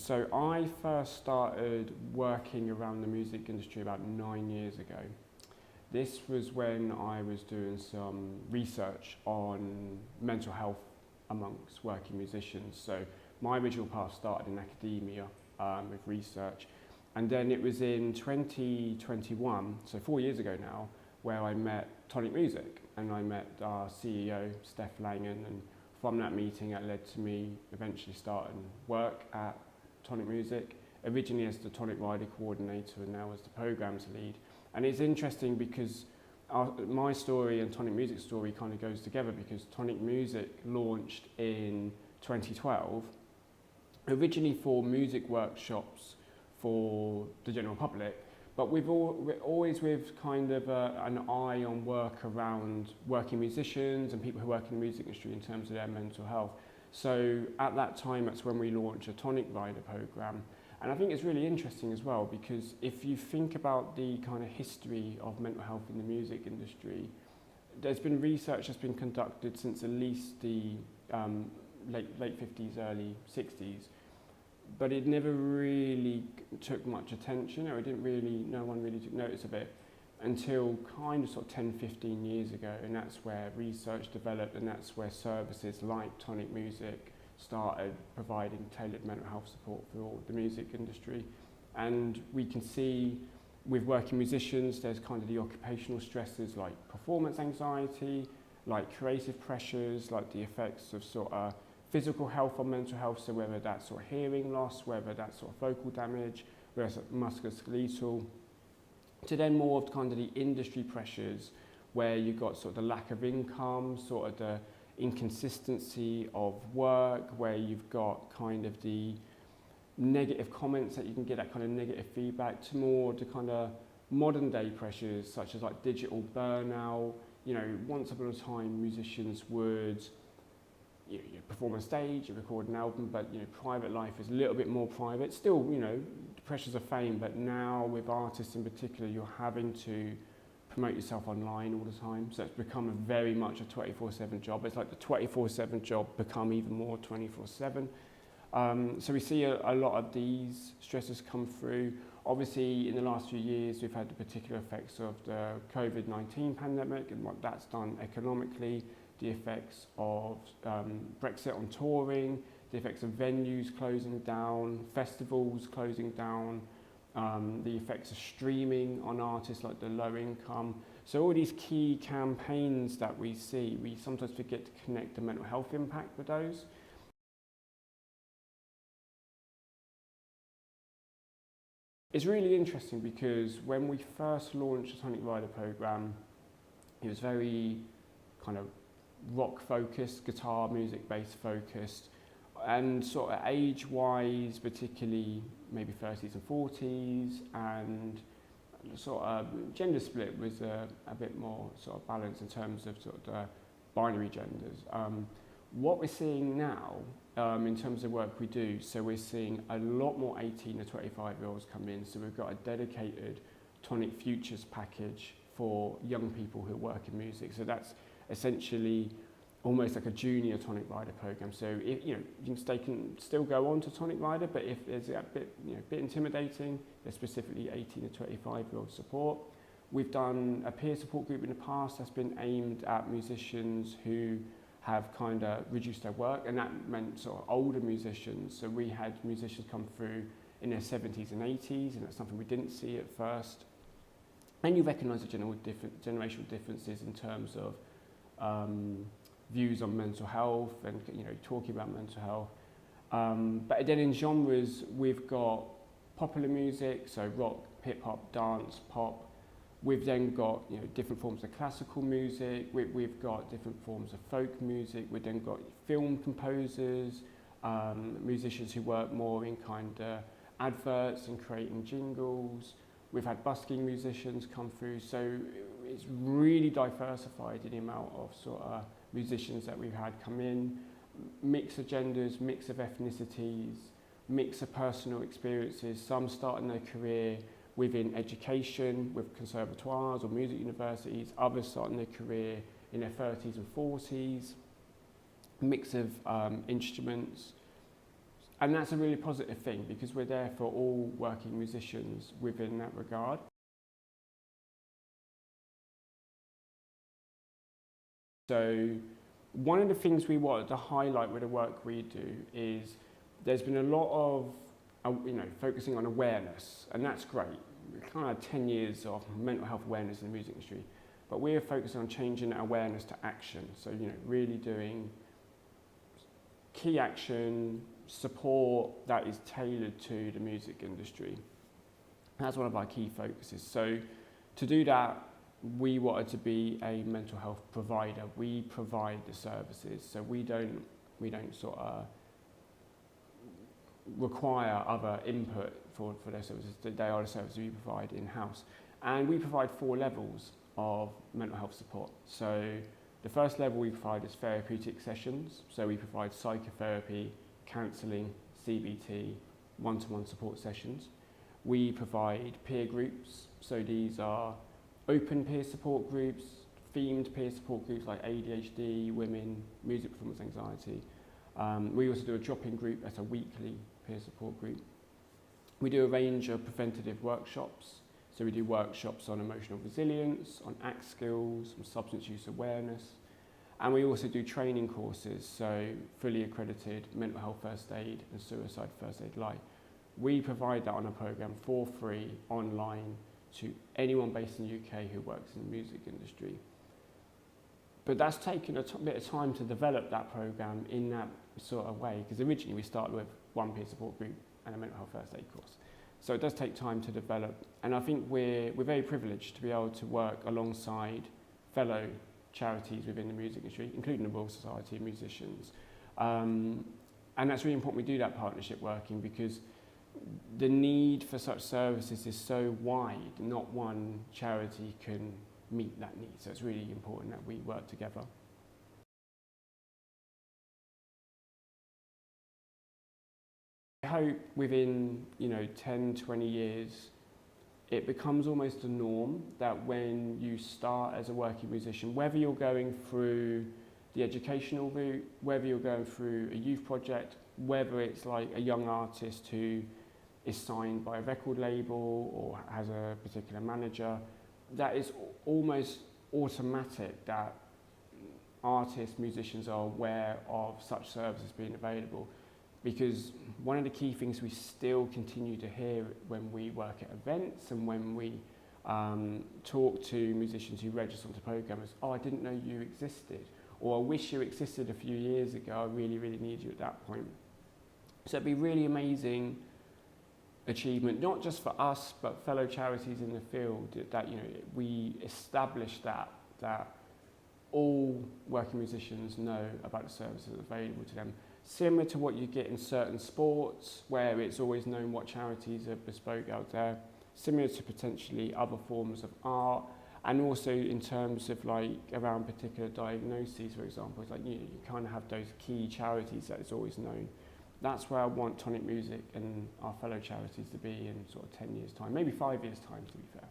So I first started working around the music industry about 9 years ago. This was when I was doing some research on mental health amongst working musicians. So my original path started in academia with research, and then it was in 2021, so 4 years ago now, where I met Tonic Music, and I met our CEO, Steph Langen, and from that meeting it led to me eventually starting work at Tonic Music, originally as the Tonic Rider Coordinator and now as the Programs Lead. And it's interesting because my story and Tonic Music's story kind of goes together, because Tonic Music launched in 2012, originally for music workshops for the general public, but we're always with kind of an eye on work around working musicians and people who work in the music industry in terms of their mental health. So at that time, that's when we launched a Tonic Rider program. And I think it's really interesting as well, because if you think about the kind of history of mental health in the music industry, there's been research that's been conducted since at least the late 50s, early 60s, but it never really took much attention, or no one really took notice of it until kind of sort of 10, 15 years ago. And that's where research developed, and that's where services like Tonic Music started providing tailored mental health support for the music industry. And we can see with working musicians, there's kind of the occupational stresses like performance anxiety, like creative pressures, like the effects of sort of physical health on mental health, so whether that's sort of hearing loss, whether that's sort of vocal damage, whether it's musculoskeletal, to then more of kind of the industry pressures where you've got sort of the lack of income, sort of the inconsistency of work, where you've got kind of the negative comments that you can get, that kind of negative feedback, to more the kind of modern day pressures such as like digital burnout. You know, once upon a time musicians would you perform on stage, you record an album, but private life is a little bit more private. Still, the pressures of fame, but now with artists in particular, you're having to promote yourself online all the time. So it's become very much a 24/7 job. It's like the 24/7 job become even more 24/7. So we see a lot of these stresses come through. Obviously, in the last few years, we've had the particular effects of the COVID-19 pandemic and what that's done economically, the effects of Brexit on touring, the effects of venues closing down, festivals closing down, the effects of streaming on artists like the low income. So all these key campaigns that we see, we sometimes forget to connect the mental health impact with those. It's really interesting because when we first launched the Tonic Rider program, it was very kind of rock focused, guitar music bass focused, and sort of age-wise, particularly maybe 30s and 40s, and sort of gender split was a bit more sort of balanced in terms of sort of the binary genders. What we're seeing now in terms of work we do, so we're seeing a lot more 18 to 25-year-olds come in, so we've got a dedicated Tonic Futures package for young people who work in music. So that's essentially almost like a junior Tonic Rider program. So if you can still go on to Tonic Rider, but if there's a bit intimidating, there's specifically 18 to 25-year-old support. We've done a peer support group in the past that's been aimed at musicians who have kind of reduced their work, and that meant sort of older musicians. So we had musicians come through in their 70s and 80s, and that's something we didn't see at first. And you recognise the generational differences in terms of views on mental health and talking about mental health. But then in genres, we've got popular music, so rock, hip hop, dance, pop. We've then got different forms of classical music. We've got different forms of folk music. We've then got film composers, musicians who work more in kind of adverts and creating jingles. We've had busking musicians come through. So it's really diversified in the amount of sort of musicians that we've had come in. Mix of genders, mix of ethnicities, mix of personal experiences. Some starting their career within education, with conservatoires or music universities, others starting their career in their 30s and 40s, mix of instruments, And that's a really positive thing because we're there for all working musicians within that regard. So one of the things we wanted to highlight with the work we do is there's been a lot of focusing on awareness, and that's great. We kind of 10 years of mental health awareness in the music industry, but we're focusing on changing that awareness to action. So really doing key action, support that is tailored to the music industry. That's one of our key focuses. So to do that, we wanted to be a mental health provider. We provide the services, so we don't sort of require other input for their services. They are the services we provide in-house. And we provide 4 levels of mental health support. So the first level we provide is therapeutic sessions. So we provide psychotherapy, counselling, CBT, one-to-one support sessions. We provide peer groups. So these are open peer support groups, themed peer support groups like ADHD, women, music performance anxiety. We also do a drop-in group that's a weekly peer support group. We do a range of preventative workshops. So we do workshops on emotional resilience, on ACT skills, on substance use awareness. And we also do training courses, so fully accredited mental health first aid and suicide first aid light. We provide that on a programme for free online to anyone based in the UK who works in the music industry. But that's taken a bit of time to develop that programme in that sort of way, because originally we started with one peer support group and a mental health first aid course. So it does take time to develop, and I think we're very privileged to be able to work alongside fellow charities within the music industry, including the Royal Society of Musicians. And that's really important we do that partnership working, because the need for such services is so wide, not one charity can meet that need. So it's really important that we work together. I hope within 10, 20 years, it becomes almost a norm that when you start as a working musician, whether you're going through the educational route, whether you're going through a youth project, whether it's like a young artist who is signed by a record label or has a particular manager, that is almost automatic that artists, musicians are aware of such services being available. Because one of the key things we still continue to hear when we work at events and when we talk to musicians who register onto programmes, oh, I didn't know you existed, or I wish you existed a few years ago, I really, really need you at that point. So it'd be really amazing achievement, not just for us, but fellow charities in the field, that we establish that all working musicians know about the services available to them. Similar to what you get in certain sports, where it's always known what charities are bespoke out there, similar to potentially other forms of art, and also in terms of around particular diagnoses, for example, it's you kind of have those key charities that is always known. That's where I want Tonic Music and our fellow charities to be in sort of 10 years' time, maybe 5 years' time, to be fair.